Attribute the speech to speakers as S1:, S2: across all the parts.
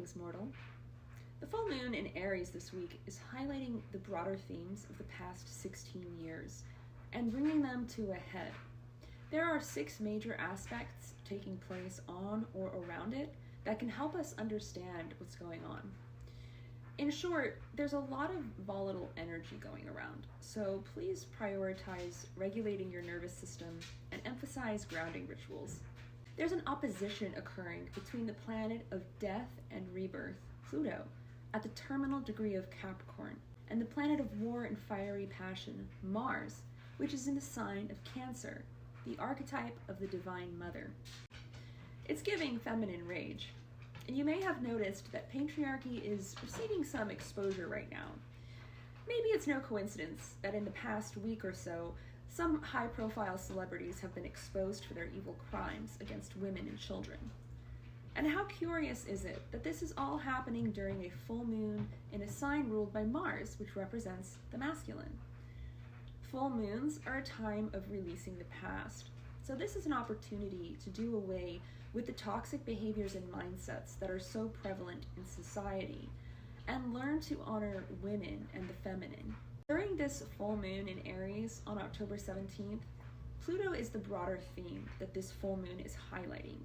S1: Greetings, mortal. The full moon in Aries this week is highlighting the broader themes of the past 16 years and bringing them to a head. There are 6 major aspects taking place on or around it that can help us understand what's going on. In short, there's a lot of volatile energy going around, so please prioritize regulating your nervous system and emphasize grounding rituals. There's an opposition occurring between the planet of death and rebirth, Pluto, at the terminal degree of Capricorn, and the planet of war and fiery passion, Mars, which is in the sign of Cancer, the archetype of the Divine Mother. It's giving feminine rage, and you may have noticed that patriarchy is receiving some exposure right now. Maybe it's no coincidence that in the past week or so, some high-profile celebrities have been exposed for their evil crimes against women and children. And how curious is it that this is all happening during a full moon in a sign ruled by Mars, which represents the masculine? Full moons are a time of releasing the past, so this is an opportunity to do away with the toxic behaviors and mindsets that are so prevalent in society, and learn to honor women and the feminine. During this full moon in Aries on October 17th, Pluto is the broader theme that this full moon is highlighting,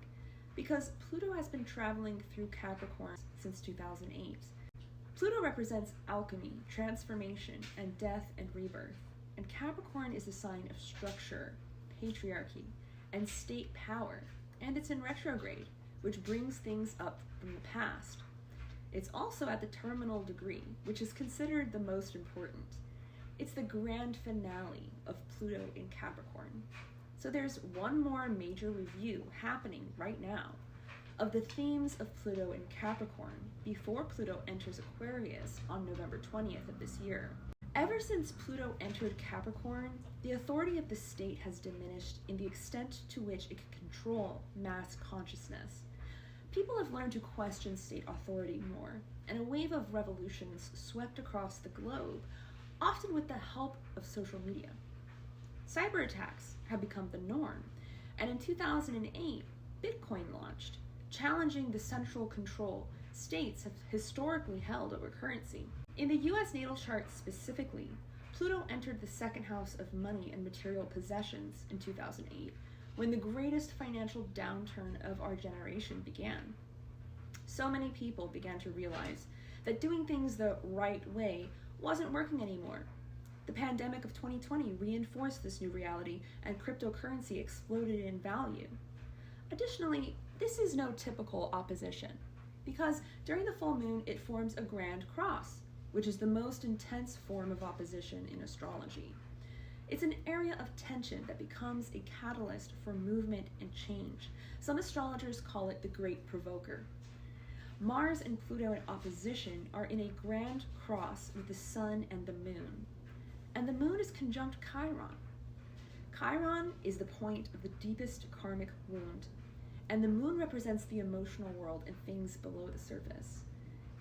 S1: because Pluto has been traveling through Capricorn since 2008. Pluto represents alchemy, transformation, and death and rebirth, and Capricorn is a sign of structure, patriarchy, and state power, and it's in retrograde, which brings things up from the past. It's also at the terminal degree, which is considered the most important. It's the grand finale of Pluto in Capricorn. So there's one more major review happening right now of the themes of Pluto in Capricorn before Pluto enters Aquarius on November 20th of this year. Ever since Pluto entered Capricorn, the authority of the state has diminished in the extent to which it can control mass consciousness. People have learned to question state authority more, and a wave of revolutions swept across the globe, often with the help of social media. Cyber attacks have become the norm, and in 2008, Bitcoin launched, challenging the central control states have historically held over currency. In the US natal chart specifically, Pluto entered the second house of money and material possessions in 2008, when the greatest financial downturn of our generation began. So many people began to realize that doing things the right way wasn't working anymore. The pandemic of 2020 reinforced this new reality, and cryptocurrency exploded in value. Additionally, this is no typical opposition, because during the full moon it forms a grand cross, which is the most intense form of opposition in astrology. It's an area of tension that becomes a catalyst for movement and change. Some astrologers call it the Great Provoker. Mars and Pluto in opposition are in a grand cross with the Sun and the Moon. And the Moon is conjunct Chiron. Chiron is the point of the deepest karmic wound, and the Moon represents the emotional world and things below the surface.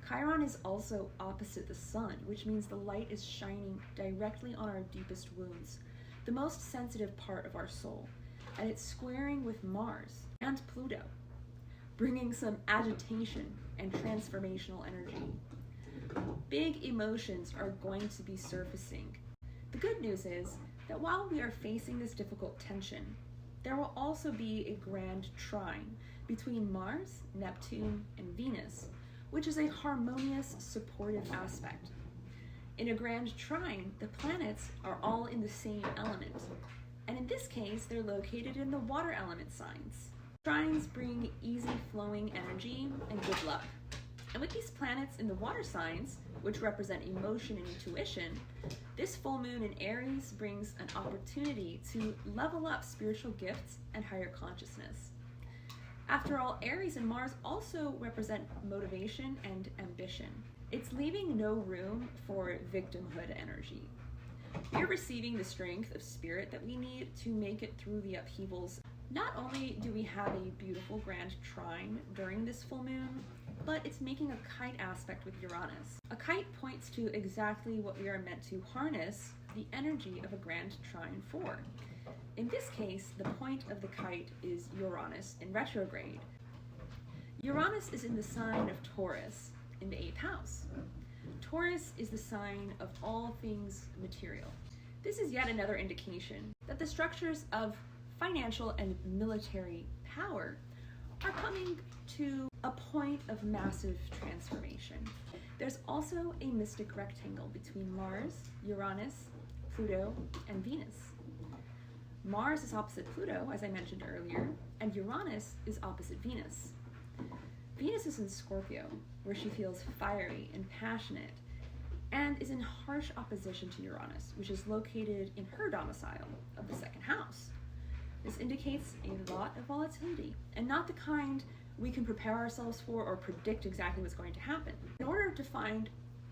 S1: Chiron is also opposite the Sun, which means the light is shining directly on our deepest wounds, the most sensitive part of our soul, and it's squaring with Mars and Pluto, bringing some agitation and transformational energy. Big emotions are going to be surfacing. The good news is that while we are facing this difficult tension, there will also be a grand trine between Mars, Neptune, and Venus, which is a harmonious, supportive aspect. In a grand trine, the planets are all in the same element, and in this case, they're located in the water element signs. Trines bring easy flowing energy and good luck. And with these planets in the water signs, which represent emotion and intuition, this full moon in Aries brings an opportunity to level up spiritual gifts and higher consciousness. After all, Aries and Mars also represent motivation and ambition. It's leaving no room for victimhood energy. We're receiving the strength of spirit that we need to make it through the upheavals. Not only do we have a beautiful grand trine during this full moon, but it's making a kite aspect with Uranus. A kite points to exactly what we are meant to harness the energy of a grand trine for. In this case, the point of the kite is Uranus in retrograde. Uranus is in the sign of Taurus in the 8th house. Taurus is the sign of all things material. This is yet another indication that the structures of financial and military power are coming to a point of massive transformation. There's also a mystic rectangle between Mars, Uranus, Pluto, and Venus. Mars is opposite Pluto, as I mentioned earlier, and Uranus is opposite Venus. Venus is in Scorpio, where she feels fiery and passionate, and is in harsh opposition to Uranus, which is located in her domicile of the 2nd house. This indicates a lot of volatility, and not the kind we can prepare ourselves for or predict exactly what's going to happen. In order to find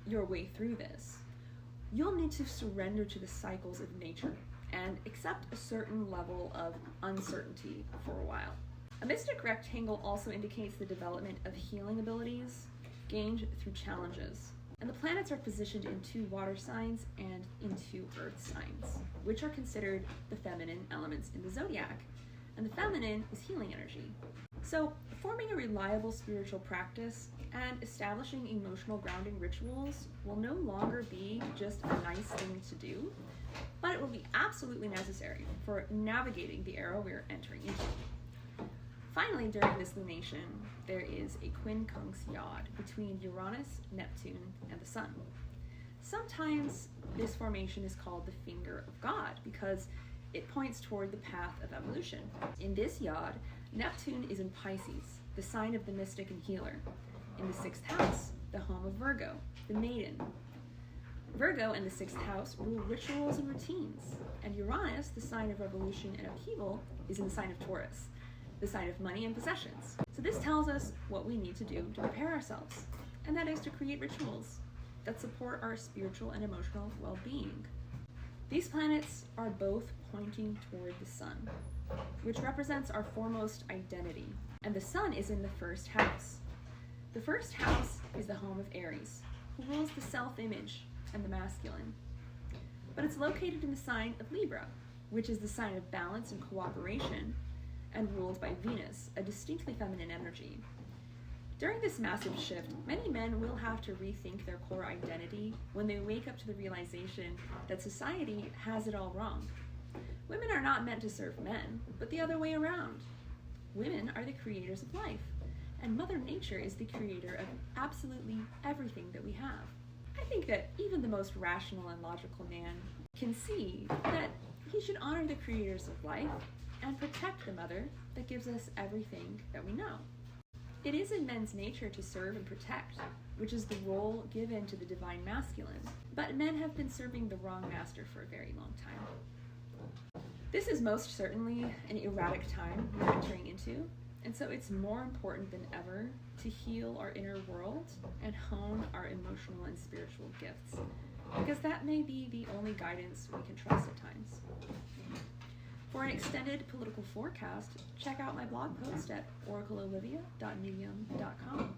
S1: your way through this, you'll need to surrender to the cycles of nature and accept a certain level of uncertainty for a while. A mystic rectangle also indicates the development of healing abilities gained through challenges. And the planets are positioned in 2 water signs and in 2 earth signs, which are considered the feminine elements in the zodiac. And the feminine is healing energy. So, forming a reliable spiritual practice and establishing emotional grounding rituals will no longer be just a nice thing to do, but it will be absolutely necessary for navigating the era we're entering into. Finally, during this lunation, there is a quincunx yod between Uranus, Neptune, and the Sun. Sometimes this formation is called the finger of God because it points toward the path of evolution. In this yod, Neptune is in Pisces, the sign of the mystic and healer, in the 6th house, the home of Virgo, the maiden. Virgo in the 6th house rule rituals and routines, and Uranus, the sign of revolution and upheaval, is in the sign of Taurus, the sign of money and possessions. So this tells us what we need to do to prepare ourselves, and that is to create rituals that support our spiritual and emotional well-being. These planets are both pointing toward the Sun, which represents our foremost identity, and the Sun is in the 1st house. The 1st house is the home of Aries, who rules the self-image and the masculine. But it's located in the sign of Libra, which is the sign of balance and cooperation, and ruled by Venus, a distinctly feminine energy. During this massive shift, many men will have to rethink their core identity when they wake up to the realization that society has it all wrong. Women are not meant to serve men, but the other way around. Women are the creators of life, and Mother Nature is the creator of absolutely everything that we have. I think that even the most rational and logical man can see that he should honor the creators of life and protect the mother that gives us everything that we know. It is in men's nature to serve and protect, which is the role given to the divine masculine, but men have been serving the wrong master for a very long time. This is most certainly an erratic time we're entering into, and so it's more important than ever to heal our inner world and hone our emotional and spiritual gifts, because that may be the only guidance we can trust at times. For an extended political forecast, check out my blog post at oracleolivia.medium.com.